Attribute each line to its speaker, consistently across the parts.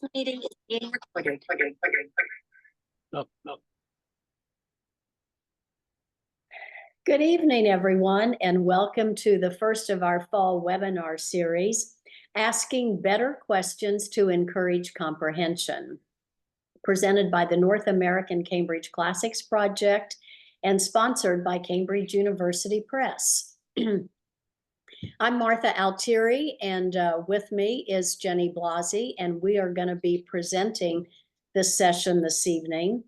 Speaker 1: This meeting is being recorded.
Speaker 2: No, no.
Speaker 3: Good evening, everyone, and welcome to the first of our fall webinar series, Asking Better Questions to Encourage Comprehension, presented by the North American Cambridge Classics Project and sponsored by Cambridge University Press. I'm Martha Altieri, and with me is Ginny Blasi, and we are going to be presenting this session this evening.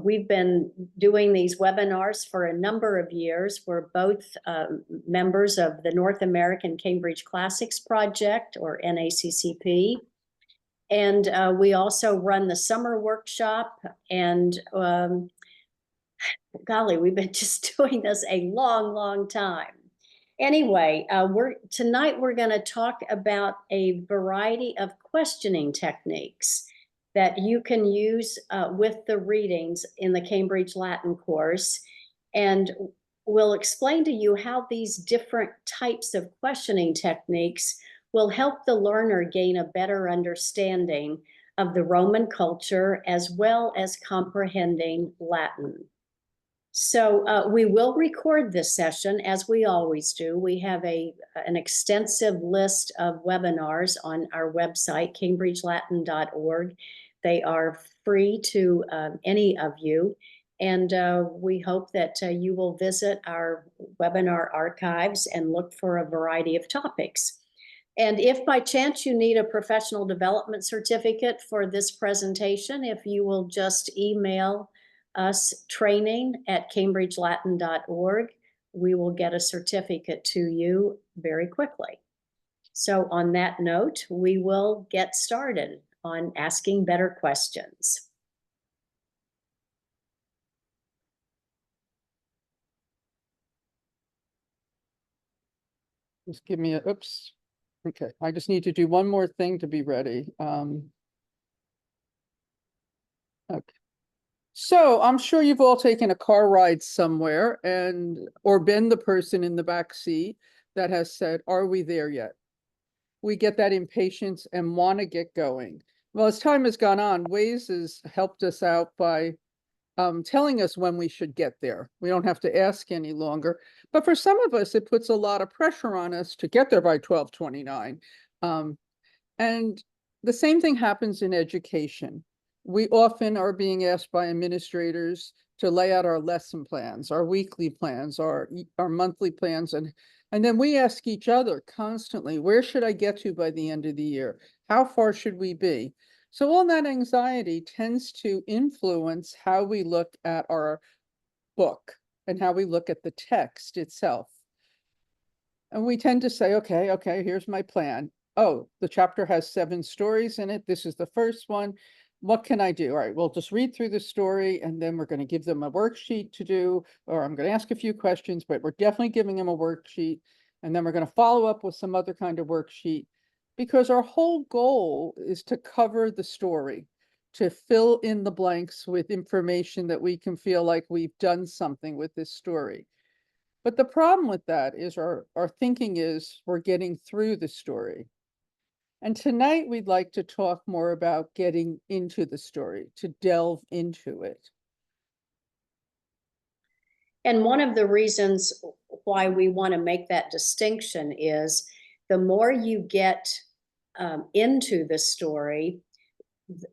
Speaker 3: We've been doing these webinars for a number of years. We're both members of the North American Cambridge Classics Project, or NACCP. And we also run the summer workshop. And golly, we've been just doing this a long, long time. Anyway, tonight we're going to talk about a variety of questioning techniques that you can use with the readings in the Cambridge Latin course. And we'll explain to you how these different types of questioning techniques will help the learner gain a better understanding of the Roman culture as well as comprehending Latin. So we will record this session as we always do. We have an extensive list of webinars on our website, cambridgelatin.org. They are free to any of you. And we hope that you will visit our webinar archives and look for a variety of topics. And if by chance you need a professional development certificate for this presentation, if you will just email us training@cambridgelatin.org, we will get a certificate to you very quickly. So on that note, we will get started on asking better questions.
Speaker 4: Just give me a, oops. Okay, I just need to do one more thing to be ready. Okay. So I'm sure you've all taken a car ride somewhere or been the person in the back seat that has said, are we there yet? We get that impatience and want to get going. Well, as time has gone on, Waze has helped us out by telling us when we should get there. We don't have to ask any longer. But for some of us, it puts a lot of pressure on us to get there by 12:29. And the same thing happens in education. We often are being asked by administrators to lay out our lesson plans, our weekly plans, our monthly plans. And then we ask each other constantly, where should I get to by the end of the year? How far should we be? So all that anxiety tends to influence how we look at our book and how we look at the text itself. And we tend to say, okay, here's my plan. Oh, the chapter has 7 stories in it. This is the first one. What can I do? All right, we'll just read through the story and then we're going to give them a worksheet to do, or I'm going to ask a few questions, but we're definitely giving them a worksheet. And then we're going to follow up with some other kind of worksheet, because our whole goal is to cover the story, to fill in the blanks with information that we can feel like we've done something with this story. But the problem with that is our thinking is we're getting through the story. And tonight we'd like to talk more about getting into the story, to delve into it.
Speaker 3: And one of the reasons why we want to make that distinction is the more you get into the story,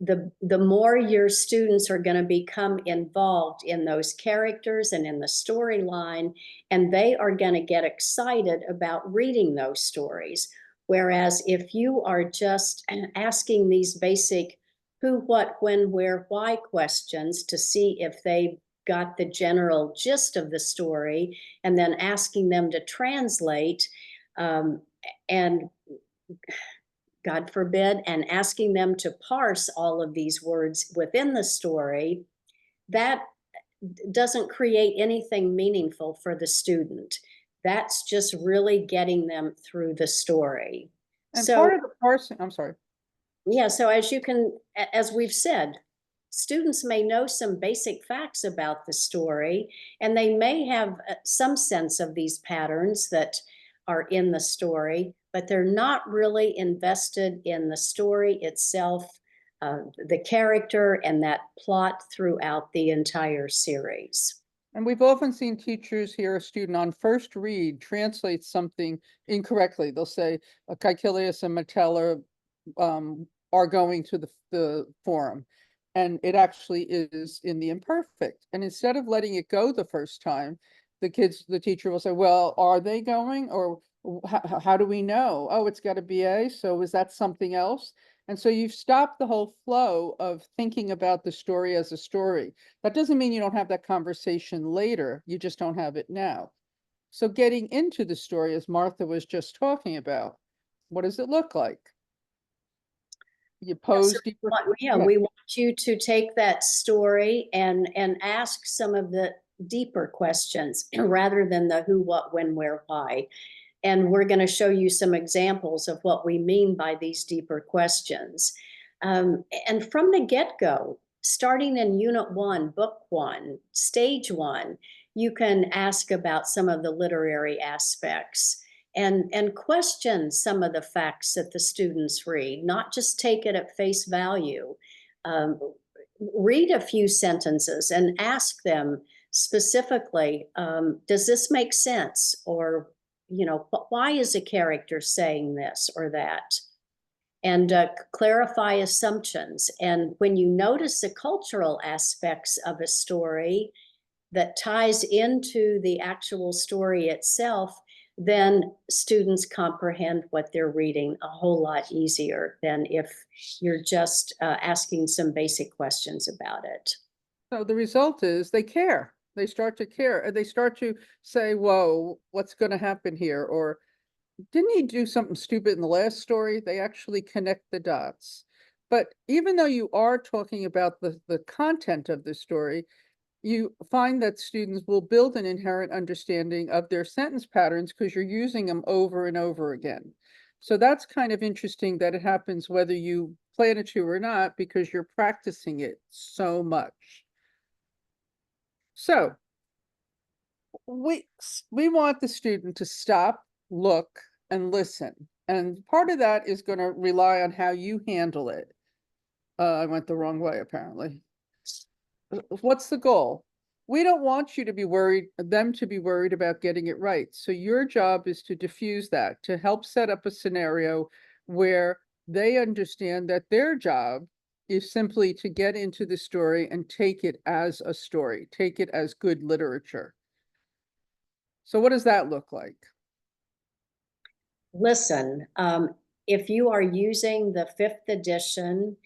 Speaker 3: the more your students are going to become involved in those characters and in the storyline, and they are going to get excited about reading those stories. Whereas if you are just asking these basic who, what, when, where, why questions to see if they got the general gist of the story, and then asking them to translate, and God forbid, and asking them to parse all of these words within the story, that doesn't create anything meaningful for the student. That's just really getting them through the story.
Speaker 4: And so, part of the parsing, I'm sorry.
Speaker 3: Yeah, so as we've said, students may know some basic facts about the story, and they may have some sense of these patterns that are in the story, but they're not really invested in the story itself the character and that plot throughout the entire series.
Speaker 4: And we've often seen teachers hear a student on first read translate something incorrectly. They'll say, Caecilius and Metella are going to the forum. And it actually is in the imperfect. And instead of letting it go the first time, the teacher will say, well, are they going? Or how do we know? Oh, it's got a BA. So is that something else? And so you've stopped the whole flow of thinking about the story as a story. That doesn't mean you don't have that conversation later. You just don't have it now. So getting into the story, as Martha was just talking about, what does it look like? You pose deeper.
Speaker 3: We want you to take that story and ask some of the deeper questions rather than the who, what, when, where, why. And we're going to show you some examples of what we mean by these deeper questions. And from the get-go, starting in Unit 1, Book 1, Stage 1, you can ask about some of the literary aspects and question some of the facts that the students read, not just take it at face value. Read a few sentences and ask them specifically, does this make sense? Or, you know, why is a character saying this or that? And clarify assumptions. And when you notice the cultural aspects of a story that ties into the actual story itself, then students comprehend what they're reading a whole lot easier than if you're just asking some basic questions about it.
Speaker 4: So the result is they care. They start to care, and they start to say, whoa, what's going to happen here? Or didn't he do something stupid in the last story? They actually connect the dots. But even though you are talking about the content of the story, you find that students will build an inherent understanding of their sentence patterns because you're using them over and over again. So that's kind of interesting that it happens whether you plan it to or not, because you're practicing it so much. So we want the student to stop, look, and listen. And part of that is going to rely on how you handle it. I went the wrong way, apparently. What's the goal? We don't want you to be worried, them to be worried about getting it right. So your job is to diffuse that, to help set up a scenario where they understand that their job is simply to get into the story and take it as a story, take it as good literature. So what does that look like?
Speaker 3: Listen, if you are using the 5th edition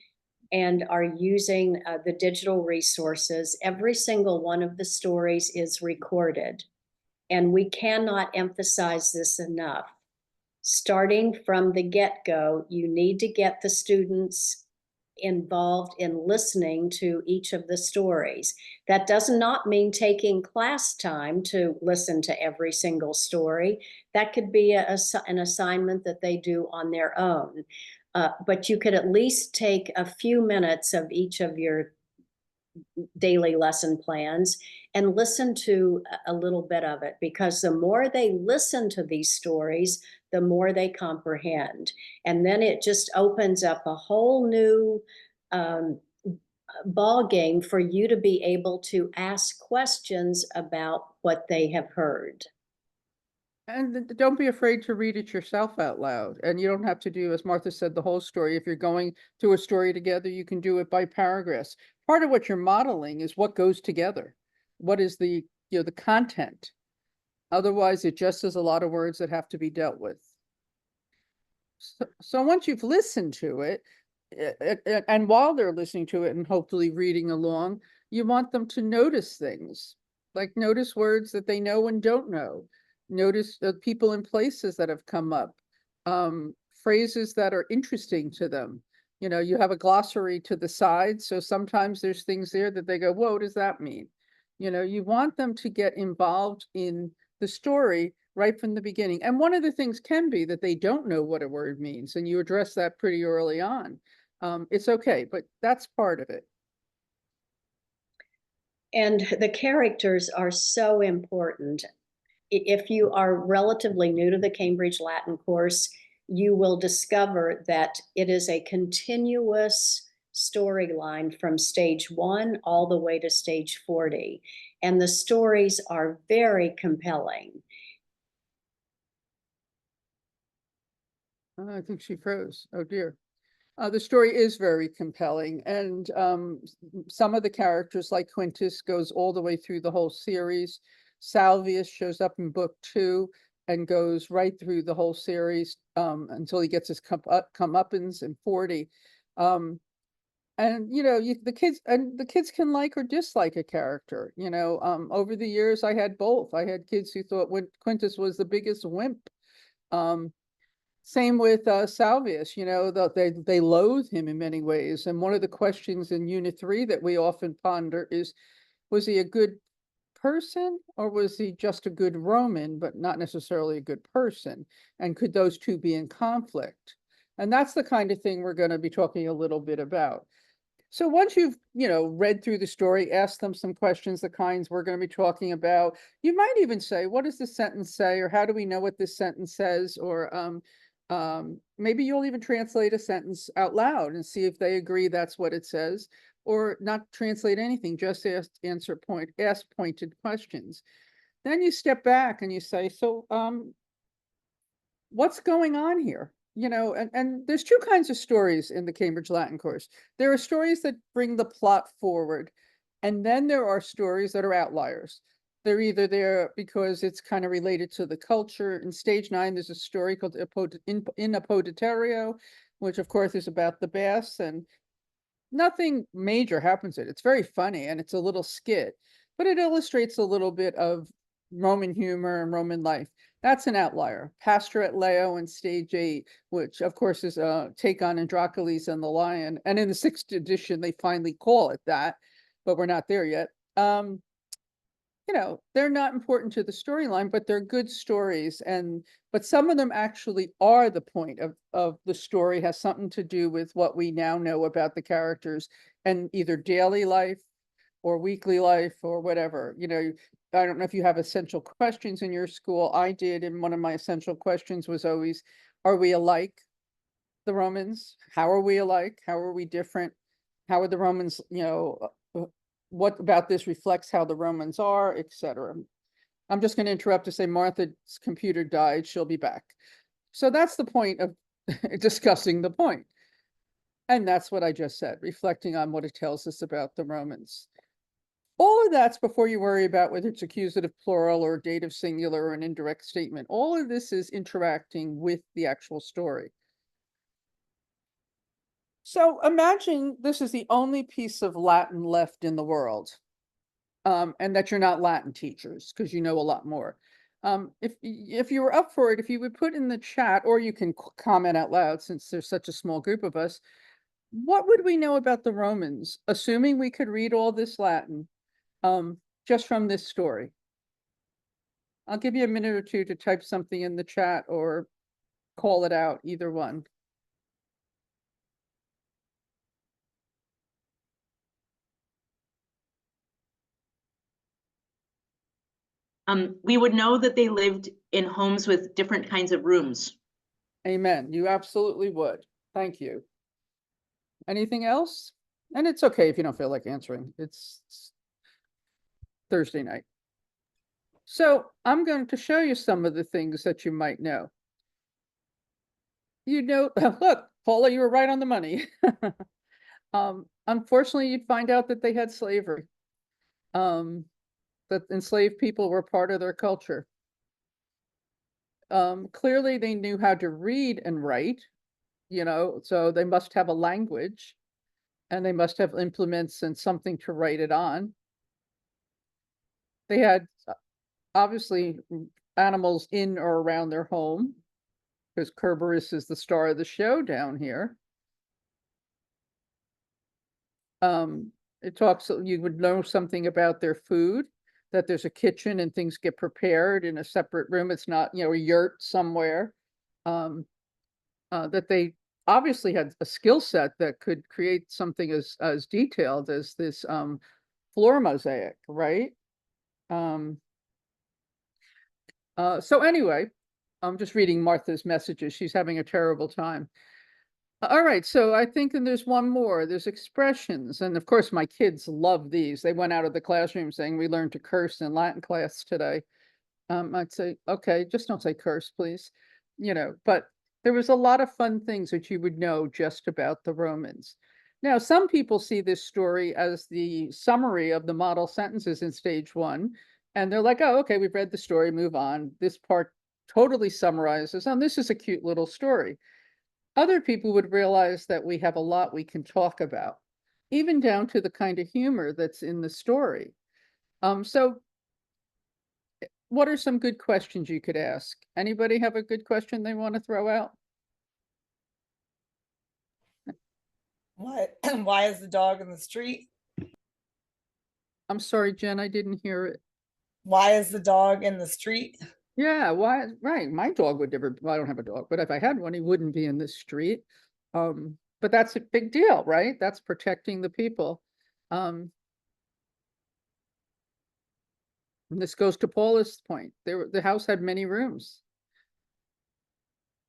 Speaker 3: and are using the digital resources, every single one of the stories is recorded. And we cannot emphasize this enough. Starting from the get-go, you need to get the students involved in listening to each of the stories. That does not mean taking class time to listen to every single story. That could be an assignment that they do on their own. But you could at least take a few minutes of each of your daily lesson plans and listen to a little bit of it, because the more they listen to these stories, the more they comprehend. And then it just opens up a whole new ball game for you to be able to ask questions about what they have heard.
Speaker 4: And don't be afraid to read it yourself out loud. And you don't have to do, as Martha said, the whole story. If you're going through a story together, you can do it by paragraphs. Part of what you're modeling is what goes together. What is the content? Otherwise, it just is a lot of words that have to be dealt with. So once you've listened to it, and while they're listening to it and hopefully reading along, you want them to notice things, like notice words that they know and don't know. Notice people and places that have come up, phrases that are interesting to them. You know, you have a glossary to the side, so sometimes there's things there that they go, whoa, what does that mean? You know, you want them to get involved in the story right from the beginning. And one of the things can be that they don't know what a word means, and you address that pretty early on. It's okay, but that's part of it.
Speaker 3: And the characters are so important. If you are relatively new to the Cambridge Latin course, you will discover that it is a continuous storyline from stage 1 all the way to stage 40. And the stories are very compelling.
Speaker 4: I think she froze. Oh dear. The story is very compelling, and some of the characters, like Quintus, goes all the way through the whole series. Salvius shows up in book 2 and goes right through the whole series until he gets his comeuppance in 40. And the kids can like or dislike a character. Over the years, I had both. I had kids who thought Quintus was the biggest wimp. Same with Salvius, they loathe him in many ways. And one of the questions in Unit 3 that we often ponder is, was he a good person or was he just a good Roman, but not necessarily a good person? And could those two be in conflict? And that's the kind of thing we're going to be talking a little bit about. So once you've, read through the story, ask them some questions, the kinds we're going to be talking about, you might even say, what does this sentence say? Or how do we know what this sentence says? Or maybe you'll even translate a sentence out loud and see if they agree that's what it says, or not translate anything, just ask pointed questions. Then you step back and you say, so what's going on here? And there's two kinds of stories in the Cambridge Latin course. There are stories that bring the plot forward, and then there are stories that are outliers. They're either there because it's kind of related to the culture. In stage 9, there's a story called In Apoditerio, which of course is about the baths, and nothing major happens in it. It's very funny and it's a little skit, but it illustrates a little bit of Roman humor and Roman life. That's an outlier. Pastor at Leo in stage 8, which of course is a take on Androcles and the Lion. And in the 6th edition, they finally call it that, but we're not there yet. They're not important to the storyline, but they're good stories. But some of them actually are the point of the story, has something to do with what we now know about the characters and either daily life or weekly life or whatever. I don't know if you have essential questions in your school. I did, and one of my essential questions was always, are we alike, the Romans? How are we alike? How are we different? How are the Romans, what about this reflects how the Romans are, etc. I'm just going to interrupt to say Martha's computer died. She'll be back. So that's the point of discussing the point. And that's what I just said, reflecting on what it tells us about the Romans. All of that's before you worry about whether it's accusative plural or dative singular or an indirect statement. All of this is interacting with the actual story. So imagine this is the only piece of Latin left in the world, and that you're not Latin teachers because you know a lot more. If you were up for it, if you would put in the chat, or you can comment out loud since there's such a small group of us, what would we know about the Romans, assuming we could read all this Latin, just from this story? I'll give you a minute or two to type something in the chat or call it out, either one.
Speaker 1: We would know that they lived in homes with different kinds of rooms.
Speaker 4: Amen. You absolutely would. Thank you. Anything else? And it's okay if you don't feel like answering. It's Thursday night. So I'm going to show you some of the things that you might know. Look, Paula, you were right on the money. Unfortunately, you'd find out that they had slavery. That enslaved people were part of their culture. Clearly they knew how to read and write, so they must have a language, and they must have implements and something to write it on. They had obviously animals in or around their home, because Kerberos is the star of the show down here. It talks, you would know something about their food, that there's a kitchen and things get prepared in a separate room. It's not, a yurt somewhere. That they obviously had a skill set that could create something as detailed as this floor mosaic, right? So anyway, I'm just reading Martha's messages. She's having a terrible time. All right, so I think and there's one more. There's expressions, and of course, my kids love these. They went out of the classroom saying we learned to curse in Latin class today. I'd say, okay, just don't say curse, please. But there was a lot of fun things that you would know just about the Romans. Now, some people see this story as the summary of the model sentences in stage one, and they're like, oh, okay, we've read the story, move on. This part totally summarizes, and this is a cute little story. Other people would realize that we have a lot we can talk about, even down to the kind of humor that's in the story. So what are some good questions you could ask? Anybody have a good question they want to throw out?
Speaker 5: Why why is the dog in the street?
Speaker 4: I'm sorry, Jen, I didn't hear it.
Speaker 5: Why is the dog in the street?
Speaker 4: Yeah, why? Right, my dog would never. Well, I don't have a dog, but if I had one, he wouldn't be in the street. But that's a big deal, right? That's protecting the people. And this goes to Paula's point. The house had many rooms.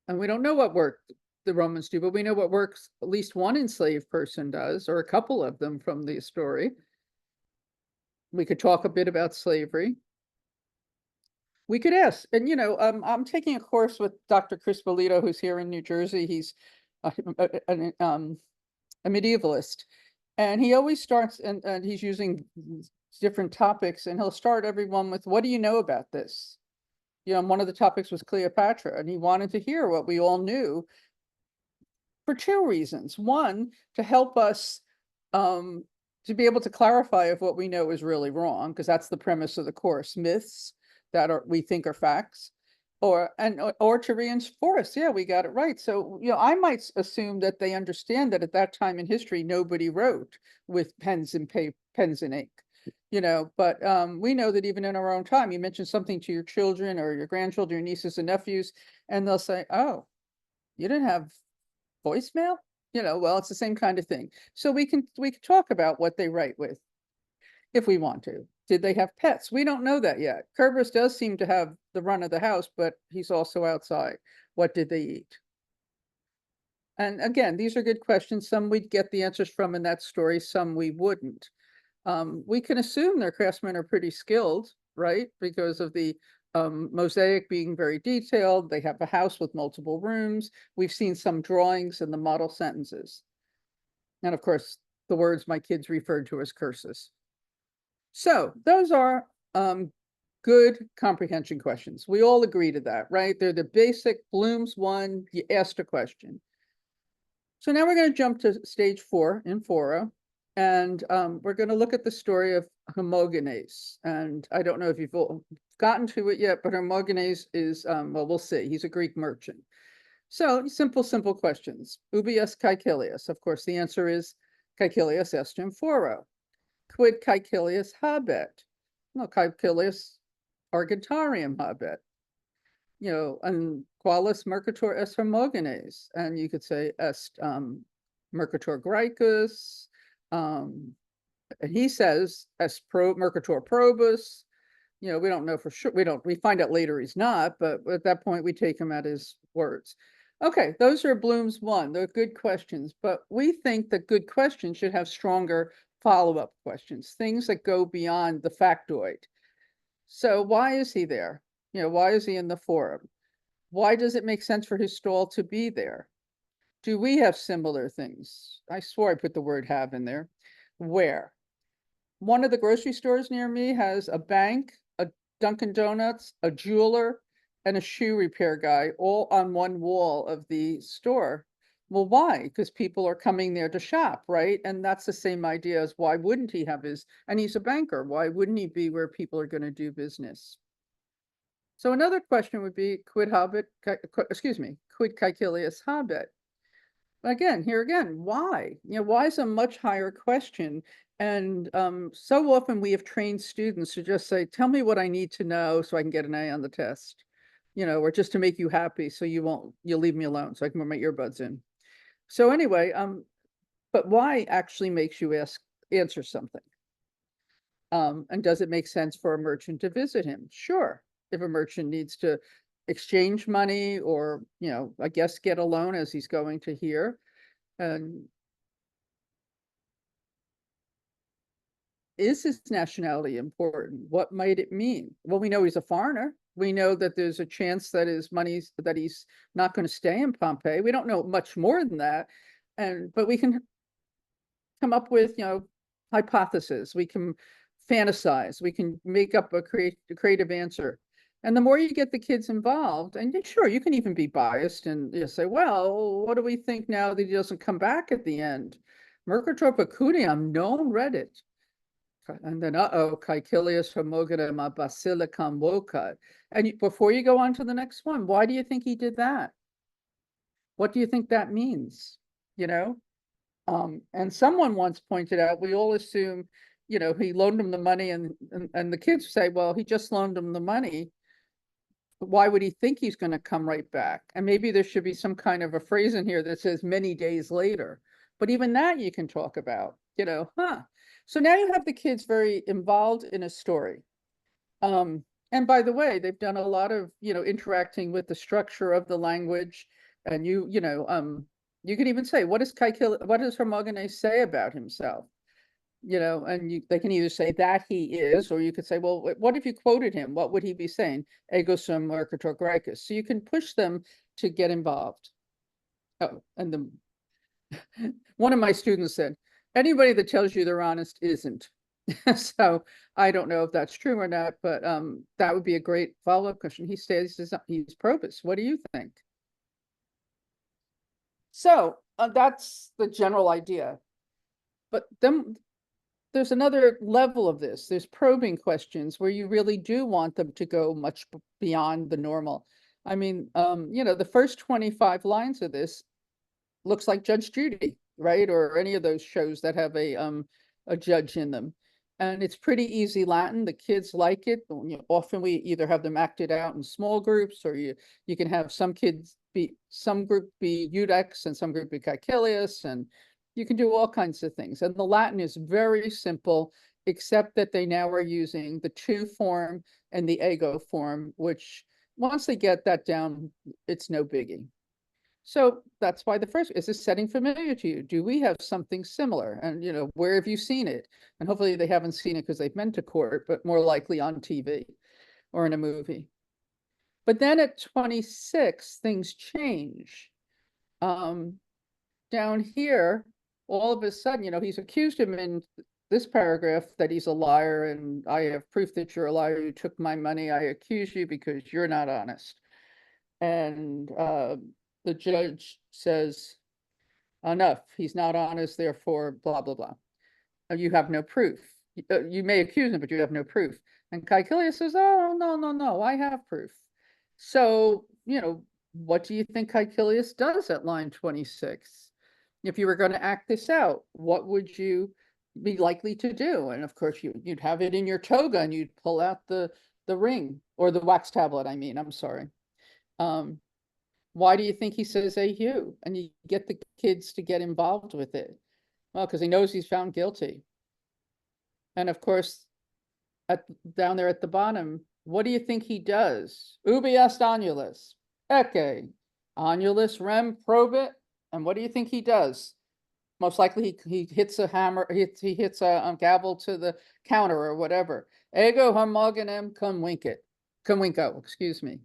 Speaker 4: And we don't know what work the Romans do, but we know what works at least one enslaved person does, or a couple of them from the story. We could talk a bit about slavery. We could ask, and I'm taking a course with Dr. Chris Bolito, who's here in New Jersey. He's a medievalist, and he always starts, and he's using different topics, and he'll start everyone with, what do you know about this? One of the topics was Cleopatra, and he wanted to hear what we all knew for two reasons. One, to help us to be able to clarify if what we know is really wrong, because that's the premise of the course, myths that we think are facts, or to reinforce, yeah, we got it right. So, I might assume that they understand that at that time in history, nobody wrote with pens and ink. But we know that even in our own time, you mention something to your children or your grandchildren, your nieces and nephews, and they'll say, oh, you didn't have voicemail? Well, it's the same kind of thing. So we can talk about what they write with if we want to. Did they have pets? We don't know that yet. Kerberos does seem to have the run of the house, but he's also outside. What did they eat? And again, these are good questions. Some we'd get the answers from in that story, some we wouldn't. We can assume their craftsmen are pretty skilled, right? Because of the mosaic being very detailed. They have a house with multiple rooms. We've seen some drawings in the model sentences. And of course, the words my kids referred to as curses. So those are good comprehension questions. We all agree to that, right? They're the basic Bloom's one, you asked a question. So now we're going to jump to stage 4 in Fora, and we're going to look at the story of Hermogenes. And I don't know if you've gotten to it yet, but Hermogenes is, well, we'll see. He's a Greek merchant. So simple questions. Ubi est Caecilius? Of course, the answer is Caecilius est in Foro. Quid Caecilius habet? No, Caecilius Argentarium habet. And qualis mercator est Hermogenes? And you could say est mercator Graecus. And he says est mercator probus. We don't know for sure. We find out later he's not, but at that point we take him at his words. Okay, those are Bloom's one. They're good questions, but we think that good questions should have stronger follow-up questions, things that go beyond the factoid. So why is he there? Why is he in the forum? Why does it make sense for his stall to be there? Do we have similar things? I swore I put the word have in there. Where? One of the grocery stores near me has a bank, a Dunkin' Donuts, a jeweler, and a shoe repair guy all on one wall of the store. Well, why? Because people are coming there to shop, right? And that's the same idea as why wouldn't he have and he's a banker. Why wouldn't he be where people are going to do business? So another question would be, quid Caecilius habet? Again, why? Why is a much higher question? And so often we have trained students to just say, tell me what I need to know so I can get an A on the test, or just to make you happy so you'll leave me alone so I can put my earbuds in. So anyway, but why actually makes you answer something? And does it make sense for a merchant to visit him? Sure. If a merchant needs to exchange money or, I guess get a loan, as he's going to here. And is his nationality important? What might it mean? Well, we know he's a foreigner. We know that there's a chance that that he's not going to stay in Pompeii. We don't know much more than that. But we can come up with, hypotheses. We can fantasize. We can make up a creative answer. And the more you get the kids involved, and sure, you can even be biased and say, well, what do we think now that he doesn't come back at the end? Mercatropa cuniam non reddit. And then, Caecilius homogenem basilicam vocat. And before you go on to the next one, why do you think he did that? What do you think that means? And someone once pointed out, we all assume, he loaned him the money, and the kids say, well, he just loaned him the money. Why would he think he's going to come right back? And maybe there should be some kind of a phrase in here that says many days later. But even that you can talk about, So now you have the kids very involved in a story. And by the way, they've done a lot of, interacting with the structure of the language. And you can even say, what does Hermogenes say about himself? And they can either say that he is, or you could say, well, what if you quoted him? What would he be saying? Ego sum mercator graecus. So you can push them to get involved. Oh, and one of my students said, anybody that tells you they're honest isn't. So I don't know if that's true or not, but that would be a great follow-up question. He says he's probus. What do you think? So that's the general idea. But then there's another level of this. There's probing questions where you really do want them to go much beyond the normal. I mean, the first 25 lines of this looks like Judge Judy, right? Or any of those shows that have a judge in them. And it's pretty easy Latin. The kids like it. Often we either have them acted out in small groups, or you can have some group be Eudex and some group be Caecilius, and you can do all kinds of things. And the Latin is very simple, except that they now are using the to form and the ego form, which once they get that down, it's no biggie. So that's why the first, is this setting familiar to you? Do we have something similar? And, where have you seen it? And hopefully they haven't seen it because they've been to court, but more likely on TV or in a movie. But then at 26, things change. Down here, all of a sudden, he's accused him in this paragraph that he's a liar, and I have proof that you're a liar. You took my money. I accuse you because you're not honest. And the judge says, enough, he's not honest, therefore, blah, blah, blah. You have no proof. You may accuse him, but you have no proof. And Caecilius says, oh, no, I have proof. So, what do you think Caecilius does at line 26? If you were going to act this out, what would you be likely to do? And of course, you'd have it in your toga and you'd pull out the ring, or the wax tablet, I'm sorry. Why do you think he says "Ahu"? And you get the kids to get involved with it. Well, because he knows he's found guilty. And of course, down there at the bottom, what do you think he does? Ubi est annulus. Ecce. Annulus rem probit. And what do you think he does? Most likely he hits a hammer, he hits a gavel to the counter or whatever. Ego homogenem convinco, excuse me.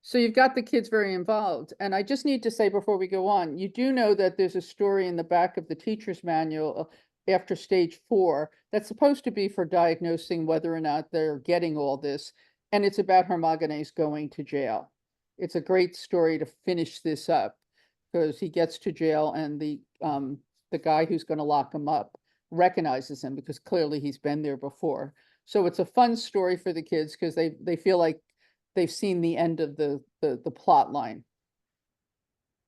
Speaker 4: So you've got the kids very involved. And I just need to say before we go on, you do know that there's a story in the back of the teacher's manual after stage 4 that's supposed to be for diagnosing whether or not they're getting all this. And it's about Hermogenes going to jail. It's a great story to finish this up, because he gets to jail and the guy who's going to lock him up recognizes him because clearly he's been there before. So it's a fun story for the kids because they feel like they've seen the end of the plot line.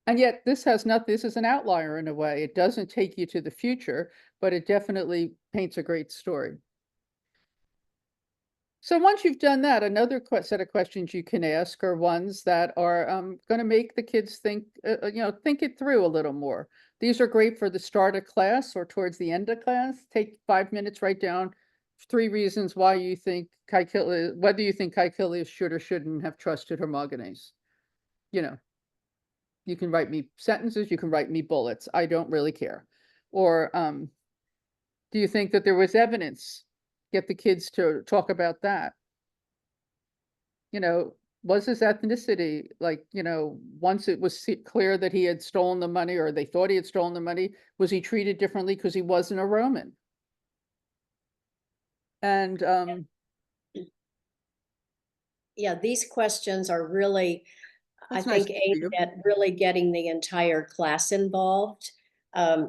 Speaker 4: And yet this is an outlier in a way. It doesn't take you to the future, but it definitely paints a great story. So once you've done that, another set of questions you can ask are ones that are going to make the kids think it through a little more. These are great for the start of class or towards the end of class. Take 5 minutes, write down 3 reasons why you think whether you think Caecilius should or shouldn't have trusted Hermogenes. You can write me sentences, you can write me bullets. I don't really care. Or do you think that there was evidence? Get the kids to talk about that. You know, was his ethnicity like, you know, once it was clear that he had stolen the money or they thought he had stolen the money, was he treated differently because he wasn't a Roman? And
Speaker 3: Yeah, these questions are really, I
Speaker 4: that's nice
Speaker 3: think,
Speaker 4: to
Speaker 3: aimed
Speaker 4: you.
Speaker 3: at really getting the entire class involved.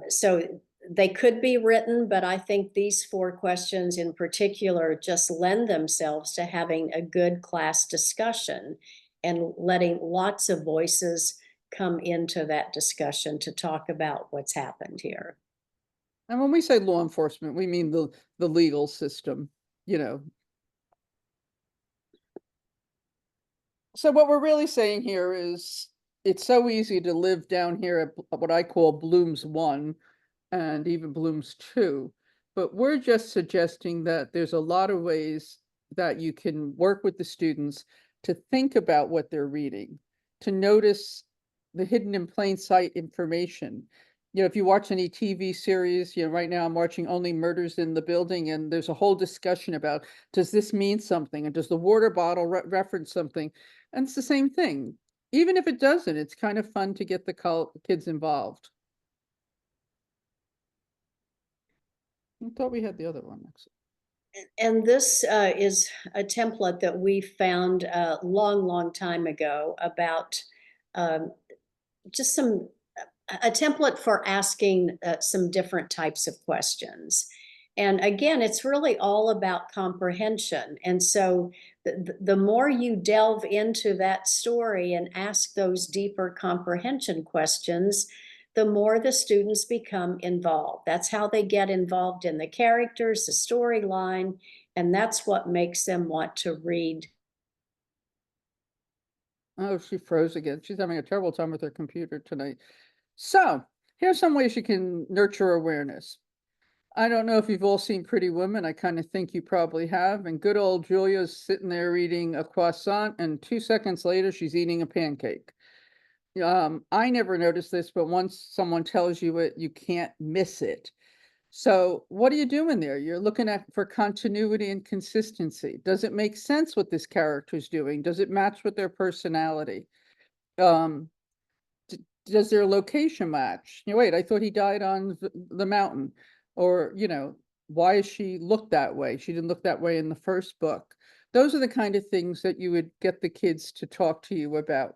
Speaker 3: So they could be written, but I think these 4 questions in particular just lend themselves to having a good class discussion and letting lots of voices come into that discussion to talk about what's happened here.
Speaker 4: And when we say law enforcement, we mean the legal system, you know. So what we're really saying here is it's so easy to live down here at what I call Bloom's 1 and even Bloom's 2. But we're just suggesting that there's a lot of ways that you can work with the students to think about what they're reading, to notice the hidden in plain sight information. You know, if you watch any TV series, you know, right now I'm watching Only Murders in the Building, and there's a whole discussion about, does this mean something? And does the water bottle reference something? And it's the same thing. Even if it doesn't, it's kind of fun to get the kids involved. I thought we had the other one next.
Speaker 3: And this is a template that we found a long time ago about just a template for asking some different types of questions. And again, it's really all about comprehension. And so the more you delve into that story and ask those deeper comprehension questions, the more the students become involved. That's how they get involved in the characters, the storyline, and that's what makes them want to read.
Speaker 4: Oh, she froze again. She's having a terrible time with her computer tonight. So here's some ways you can nurture awareness. I don't know if you've all seen Pretty Women. I kind of think you probably have. And good old Julia's sitting there eating a croissant, and 2 seconds later, she's eating a pancake. I never noticed this, but once someone tells you it, you can't miss it. So what are you doing there? You're looking at for continuity and consistency. Does it make sense what this character's doing? Does it match with their personality? Um, does their location match? You know, wait, I thought he died on the mountain. Or, you know, why is she look that way? She didn't look that way in the first book. Those are the kind of things that you would get the kids to talk to you about.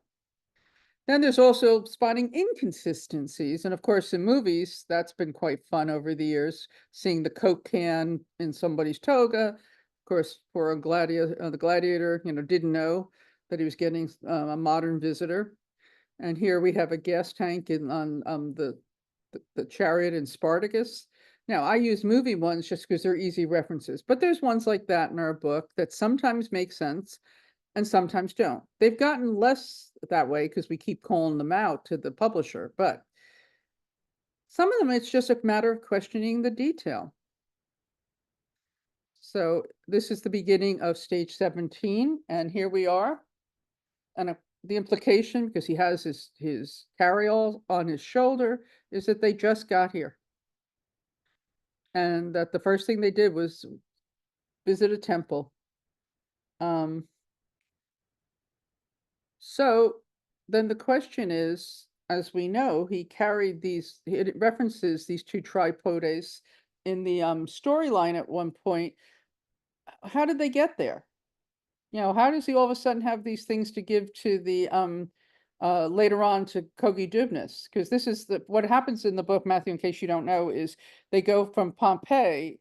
Speaker 4: Then there's also spotting inconsistencies. And of course, in movies, that's been quite fun over the years, seeing the Coke can in somebody's toga. Of course, for a the gladiator, you know, didn't know that he was getting a modern visitor. And here we have a gas tank on the chariot in Spartacus. Now, I use movie ones just because they're easy references, but there's ones like that in our book that sometimes make sense and sometimes don't. They've gotten less that way because we keep calling them out to the publisher, but some of them, it's just a matter of questioning the detail. So this is the beginning of stage 17, and here we are. And the implication, because he has his carryall on his shoulder, is that they just got here. And that the first thing they did was visit a temple. So then the question is, as we know, he carried these, it references these 2 tripodes in the storyline at one point. How did they get there? You know, how does he all of a sudden have these things to give to the later on to Kogi Dubnis? Because this is what happens in the book, Matthew, in case you don't know, is they go from Pompeii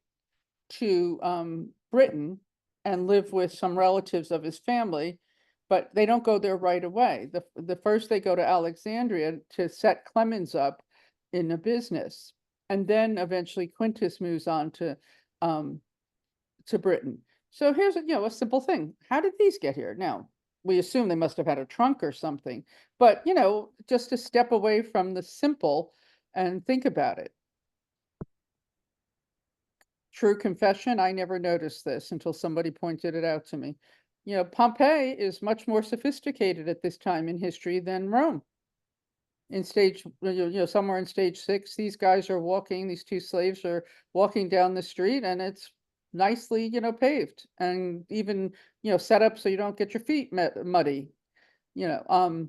Speaker 4: to Britain and live with some relatives of his family, but they don't go there right away. The first they go to Alexandria to set Clemens up in a business, and then eventually Quintus moves on to Britain. So here's a simple thing. How did these get here? Now, we assume they must have had a trunk or something, but just to step away from the simple and think about it. True confession, I never noticed this until somebody pointed it out to me. Pompeii is much more sophisticated at this time in history than Rome. in stage, somewhere in stage 6, these guys are walking, these 2 slaves are walking down the street, and it's nicely, paved and even, set up so you don't get your feet muddy. You know,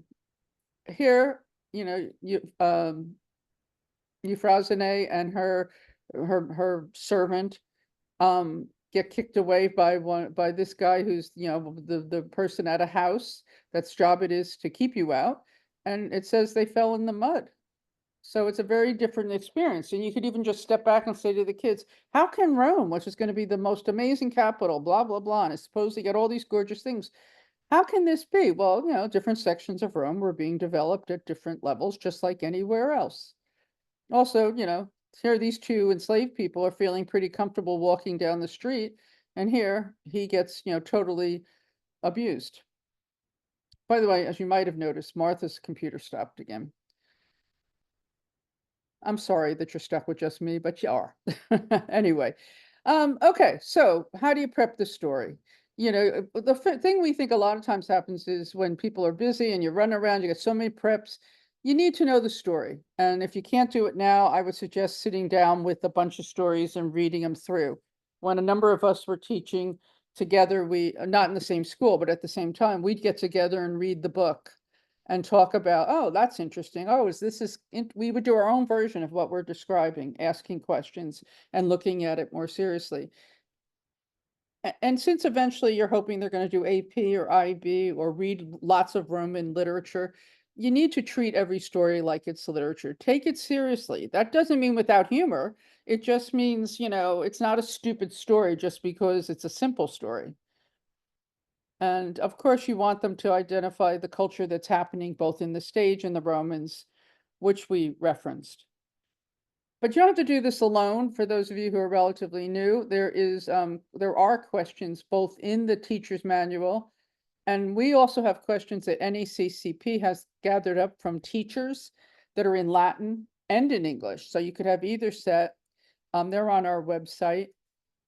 Speaker 4: here, Euphrosyne and her servant get kicked away by this guy who's, the person at a house that's job it is to keep you out, and it says they fell in the mud. So it's a very different experience. And you could even just step back and say to the kids, how can Rome, which is going to be the most amazing capital, blah, blah, blah, and it's supposed to get all these gorgeous things, how can this be? Well, different sections of Rome were being developed at different levels, just like anywhere else. Also, here these 2 enslaved people are feeling pretty comfortable walking down the street, and here he gets, totally abused. By the way, as you might have noticed, Martha's computer stopped again. I'm sorry that you're stuck with just me, but you are. Anyway, okay, so how do you prep the story? The thing we think a lot of times happens is when people are busy and you run around, you get so many preps, you need to know the story. And if you can't do it now, I would suggest sitting down with a bunch of stories and reading them through. When a number of us were teaching together, we, not in the same school, but at the same time, we'd get together and read the book and talk about, oh, that's interesting. Oh, we would do our own version of what we're describing, asking questions and looking at it more seriously. And since eventually you're hoping they're going to do AP or IB or read lots of Roman literature, you need to treat every story like it's literature. Take it seriously. That doesn't mean without humor. It just means, it's not a stupid story just because it's a simple story. And of course, you want them to identify the culture that's happening both in the stage and the Romans, which we referenced. But you don't have to do this alone. For those of you who are relatively new, there are questions both in the teacher's manual, and we also have questions that NACCP has gathered up from teachers that are in Latin and in English. So you could have either set. They're on our website.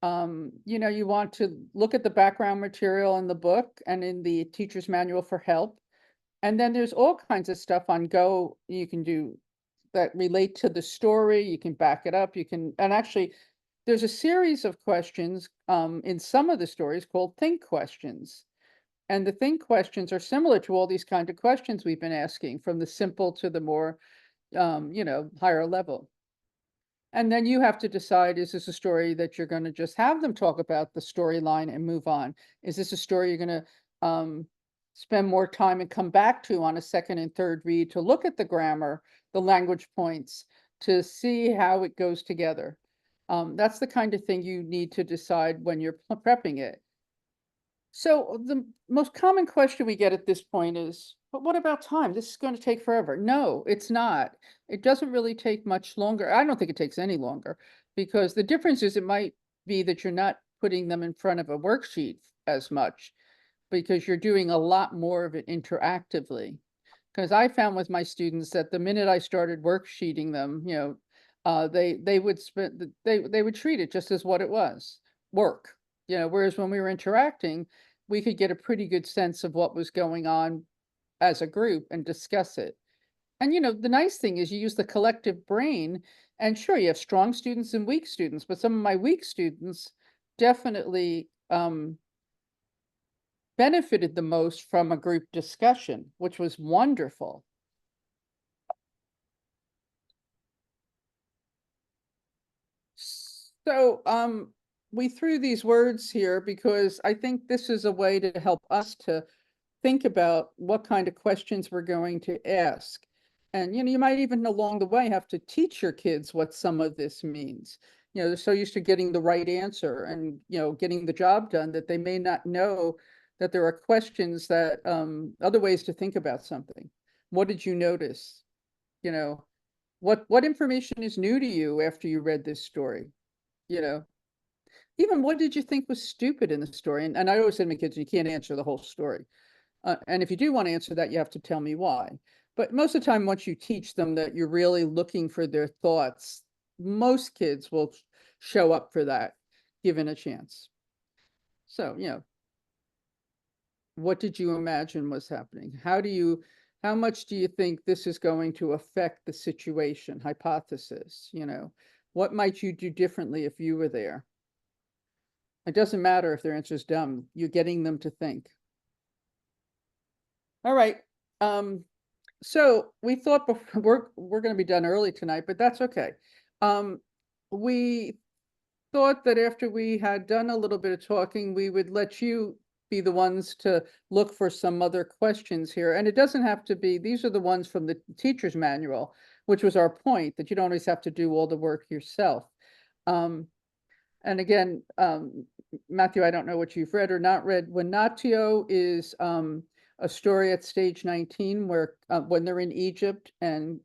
Speaker 4: You want to look at the background material in the book and in the teacher's manual for help. And then there's all kinds of stuff on Go you can do that relate to the story. You can back it up. And actually, there's a series of questions in some of the stories called think questions. And the think questions are similar to all these kind of questions we've been asking, from the simple to the more, higher level. And then you have to decide, is this a story that you're going to just have them talk about the storyline and move on? Is this a story you're going to spend more time and come back to on a second and third read to look at the grammar, the language points, to see how it goes together? That's the kind of thing you need to decide when you're prepping it. So the most common question we get at this point is, but what about time? This is going to take forever. No, it's not. It doesn't really take much longer. I don't think it takes any longer, because the difference is it might be that you're not putting them in front of a worksheet as much, because you're doing a lot more of it interactively. Because I found with my students that the minute I started worksheeting them, they would treat it just as what it was, work. Whereas when we were interacting, we could get a pretty good sense of what was going on as a group and discuss it. And, the nice thing is you use the collective brain, and sure, you have strong students and weak students, but some of my weak students definitely benefited the most from a group discussion, which was wonderful. So, we threw these words here because I think this is a way to help us to think about what kind of questions we're going to ask. And, you might even along the way have to teach your kids what some of this means. They're so used to getting the right answer and, getting the job done that they may not know that there are questions that, other ways to think about something. What did you notice? What information is new to you after you read this story? Even what did you think was stupid in the story? And I always say to my kids, you can't answer the whole story. And if you do want to answer that, you have to tell me why. But most of the time, once you teach them that you're really looking for their thoughts, most kids will show up for that, given a chance. So, what did you imagine was happening? How do you how much do you think this is going to affect the situation? Hypothesis, what might you do differently if you were there? It doesn't matter if their answer is dumb. You're getting them to think. All right. So we thought we're going to be done early tonight, but that's okay. We thought that after we had done a little bit of talking, we would let you be the ones to look for some other questions here. And it doesn't have to be, these are the ones from the teacher's manual, which was our point, that you don't always have to do all the work yourself. And again, Matthew, I don't know what you've read or not read. Venatio is a story at stage 19 where when they're in Egypt and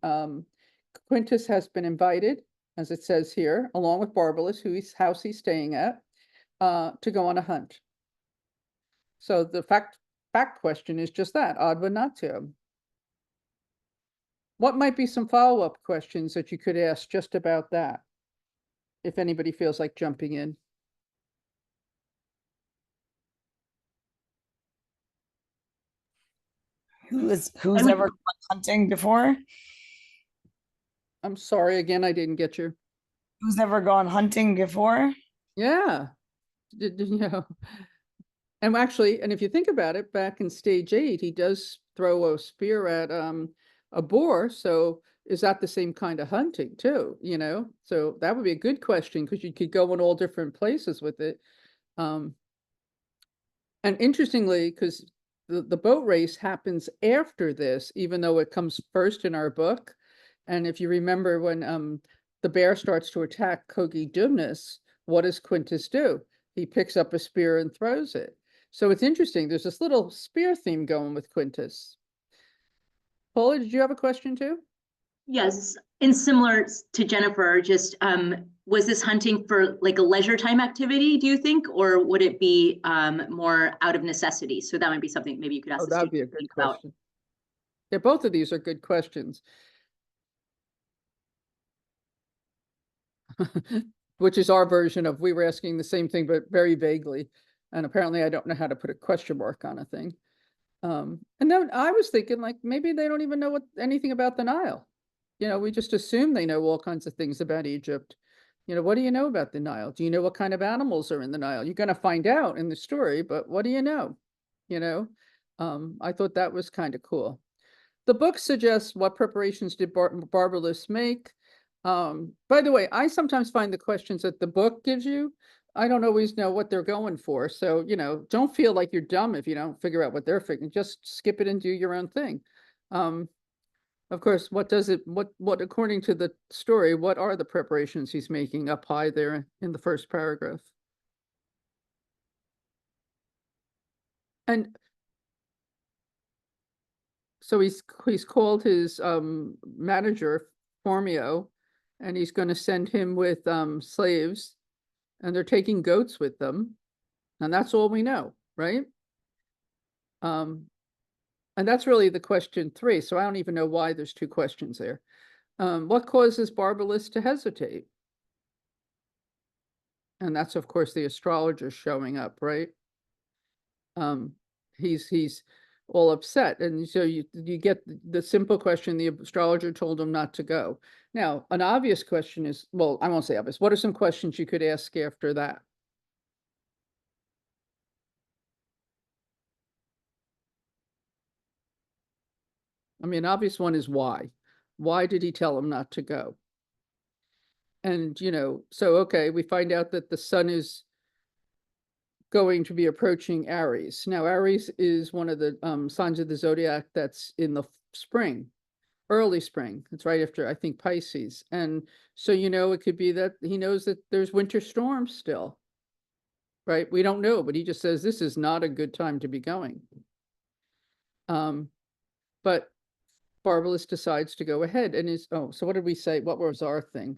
Speaker 4: Quintus has been invited, as it says here, along with Barbalus, whose house he's staying at, to go on a hunt. So the fact question is just that, ad venatio. What might be some follow-up questions that you could ask just about that, if anybody feels like jumping in?
Speaker 5: Who's
Speaker 1: would-
Speaker 5: ever gone hunting before?
Speaker 4: I'm sorry, again, I didn't get you.
Speaker 5: Who's ever gone hunting before?
Speaker 4: Yeah. And actually, and if you think about it, back in stage 8, he does throw a spear at a boar. So is that the same kind of hunting too? So that would be a good question, because you could go in all different places with it. And interestingly, because the boat race happens after this, even though it comes first in our book. And if you remember when the bear starts to attack Cogidubnus, what does Quintus do? He picks up a spear and throws it. So it's interesting. There's this little spear theme going with Quintus. Paula, did you have a question too?
Speaker 1: Yes, and similar to Jennifer, just was this hunting for like a leisure time activity, do you think, or would it be more out of necessity? So that might be something maybe you could ask.
Speaker 4: Oh,
Speaker 1: the
Speaker 4: that'd be a
Speaker 1: students to
Speaker 4: good
Speaker 1: think about.
Speaker 4: question. Yeah, both of these are good questions. Which is our version of, we were asking the same thing, but very vaguely. And apparently I don't know how to put a question mark on a thing. And then I was thinking, like, maybe they don't even know anything about the Nile. We just assume they know all kinds of things about Egypt. What do you know about the Nile? Do you know what kind of animals are in the Nile? You're going to find out in the story, but what do you know? I thought that was kind of cool. The book suggests what preparations did Barbalus make. By the way, I sometimes find the questions that the book gives you, I don't always know what they're going for. So, don't feel like you're dumb if you don't figure out what they're figuring. Just skip it and do your own thing. Of course, what according to the story, what are the preparations he's making up high there in the first paragraph? And so he's called his manager, Formio, and he's going to send him with slaves, and they're taking goats with them. And that's all we know, right? And that's really the question 3. So I don't even know why there's 2 questions there. What causes Barbalus to hesitate? And that's, of course, the astrologer showing up, right? He's all upset. And so you get the simple question, the astrologer told him not to go. Now, an obvious question is, well, I won't say obvious. What are some questions you could ask after that? I mean, obvious one is why. Why did he tell him not to go? And, so, okay, we find out that the sun is going to be approaching Aries. Now, Aries is one of the signs of the zodiac that's in the spring, early spring. It's right after, I think, Pisces. And so, it could be that he knows that there's winter storms still, right? We don't know, but he just says this is not a good time to be going. But Barbalus decides to go ahead and so what did we say? What was our thing?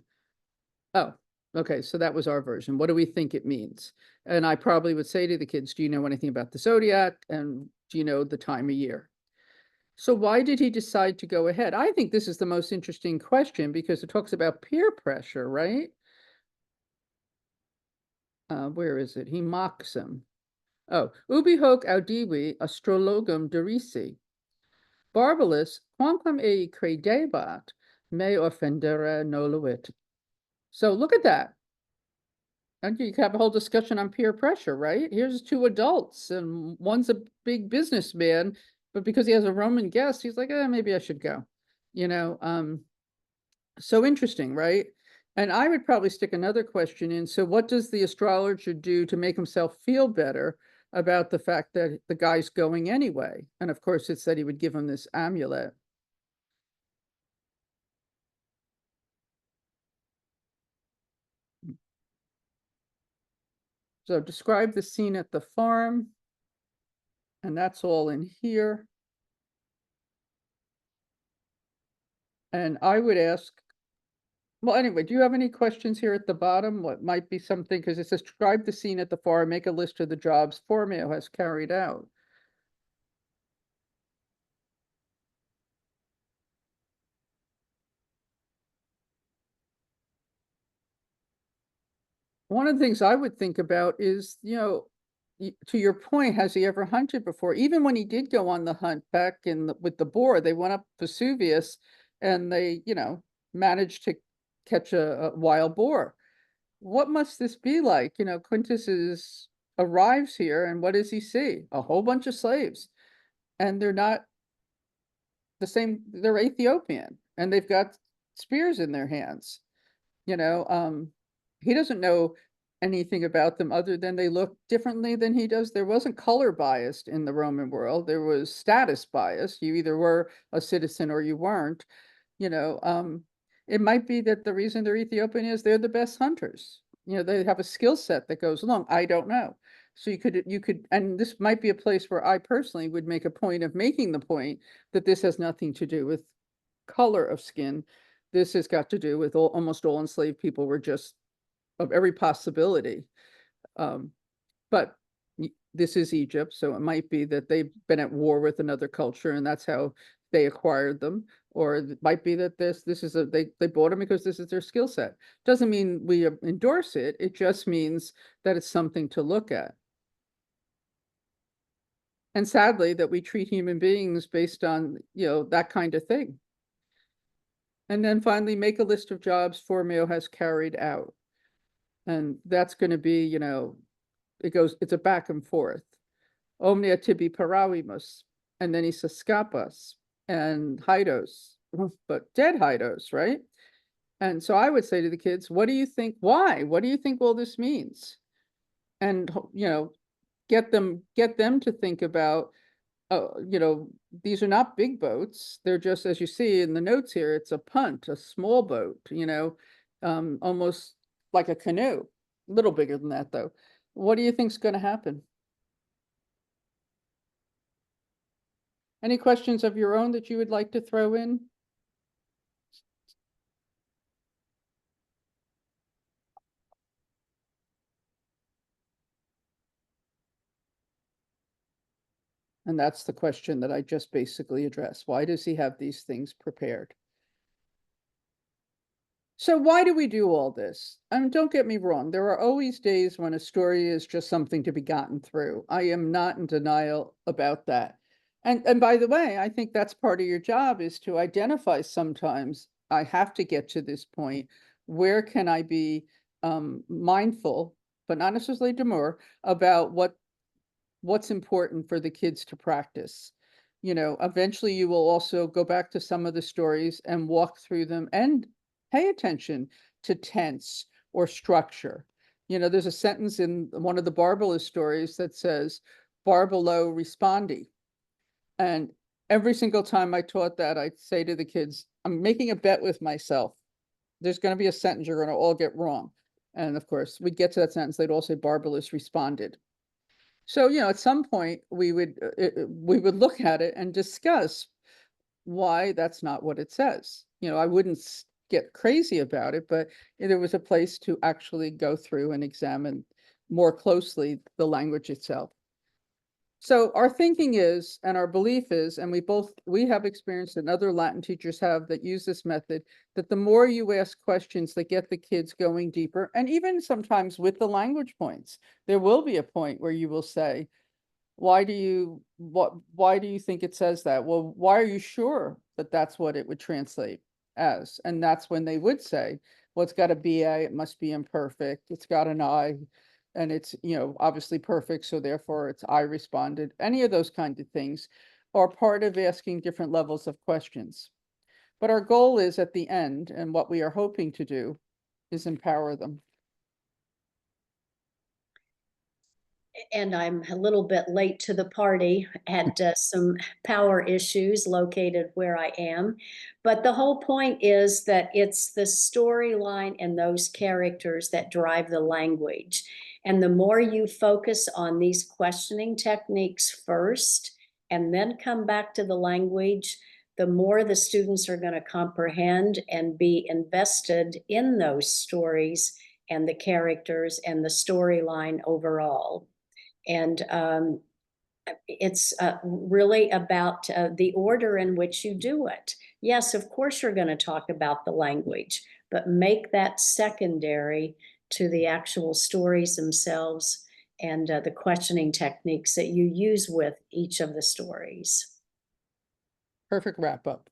Speaker 4: Oh, okay, so that was our version. What do we think it means? And I probably would say to the kids, do you know anything about the zodiac? And do you know the time of year? So why did he decide to go ahead? I think this is the most interesting question because it talks about peer pressure, right? Where is it? He mocks him. Oh, ubi hoc audivi astrologum derisi. Barbalus, quamquam ei credebat, me offendere noluit. So look at that. And you can have a whole discussion on peer pressure, right? Here's two adults and one's a big businessman, but because he has a Roman guest, he's like, maybe I should go. So interesting, right? And I would probably stick another question in. So what does the astrologer do to make himself feel better about the fact that the guy's going anyway? And of course, it said he would give him this amulet. So describe the scene at the farm. And that's all in here. And I would ask, well, anyway, do you have any questions here at the bottom? What might be something, because it says describe the scene at the farm, make a list of the jobs Formio has carried out. One of the things I would think about is, to your point, has he ever hunted before? Even when he did go on the hunt back with the boar, they went up Vesuvius and they, managed to catch a wild boar. What must this be like? Quintus arrives here and what does he see? A whole bunch of slaves. And they're not the same, they're Ethiopian and they've got spears in their hands. He doesn't know anything about them other than they look differently than he does. There wasn't color biased in the Roman world. There was status bias. You either were a citizen or you weren't. It might be that the reason they're Ethiopian is they're the best hunters. They have a skill set that goes along. I don't know. So you could, and this might be a place where I personally would make a point of making the point that this has nothing to do with color of skin. This has got to do with almost all enslaved people were just of every possibility. But this is Egypt, so it might be that they've been at war with another culture and that's how they acquired them. Or it might be that they bought them because this is their skill set. Doesn't mean we endorse it. It just means that it's something to look at. And sadly, that we treat human beings based on, that kind of thing. And then finally, make a list of jobs Formio has carried out. And that's going to be, it's a back and forth. Omnia tibi paravimus, and then he says scapas and hidos, but dead hidos, right? And so I would say to the kids, what do you think? Why? What do you think all this means? And, get them to think about, these are not big boats. They're just, as you see in the notes here, it's a punt, a small boat, almost like a canoe, a little bigger than that though. What do you think's going to happen? Any questions of your own that you would like to throw in? And that's the question that I just basically addressed. Why does he have these things prepared? So why do we do all this? Don't get me wrong. There are always days when a story is just something to be gotten through. I am not in denial about that. And by the way, I think that's part of your job is to identify sometimes I have to get to this point. Where can I be mindful, but not necessarily demure, about what's important for the kids to practice? Eventually you will also go back to some of the stories and walk through them and pay attention to tense or structure. There's a sentence in one of the Barbalus stories that says, Barbalo respondi. And every single time I taught that, I'd say to the kids, I'm making a bet with myself. There's going to be a sentence you're going to all get wrong. And of course, we'd get to that sentence, they'd all say Barbalus responded. So, at some point we would look at it and discuss why that's not what it says. I wouldn't get crazy about it, but there was a place to actually go through and examine more closely the language itself. So our thinking is, and our belief is, and we have experience and other Latin teachers have that use this method, that the more you ask questions that get the kids going deeper, and even sometimes with the language points, there will be a point where you will say, why do you think it says that? Well, why are you sure that that's what it would translate as? And that's when they would say, well, it's got a BA, it must be imperfect, it's got an I, and it's, obviously perfect, so therefore it's I responded. Any of those kinds of things are part of asking different levels of questions. But our goal is at the end, and what we are hoping to do is empower them.
Speaker 3: And I'm a little bit late to the party, had some power issues located where I am. But the whole point is that it's the storyline and those characters that drive the language. And the more you focus on these questioning techniques first, and then come back to the language, the more the students are going to comprehend and be invested in those stories and the characters and the storyline overall. And it's really about the order in which you do it. Yes, of course, you're going to talk about the language, but make that secondary to the actual stories themselves and the questioning techniques that you use with each of the stories.
Speaker 4: Perfect wrap up,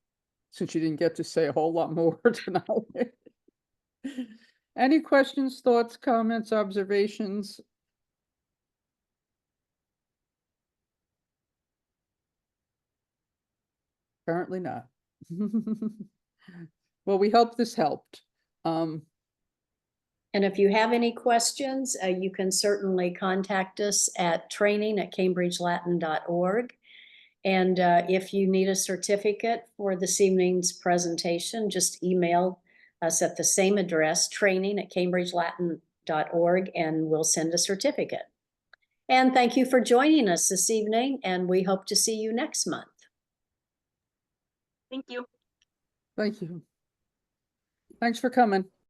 Speaker 4: since you didn't get to say a whole lot more tonight. Any questions, thoughts, comments, observations? Apparently not. Well, we hope this helped.
Speaker 3: And if you have any questions, you can certainly contact us at training@cambridgelatin.org. And if you need a certificate for this evening's presentation, just email us at the same address, training@cambridgelatin.org, and we'll send a certificate. And thank you for joining us this evening, and we hope to see you next month.
Speaker 1: Thank you.
Speaker 4: Thank you. Thanks for coming.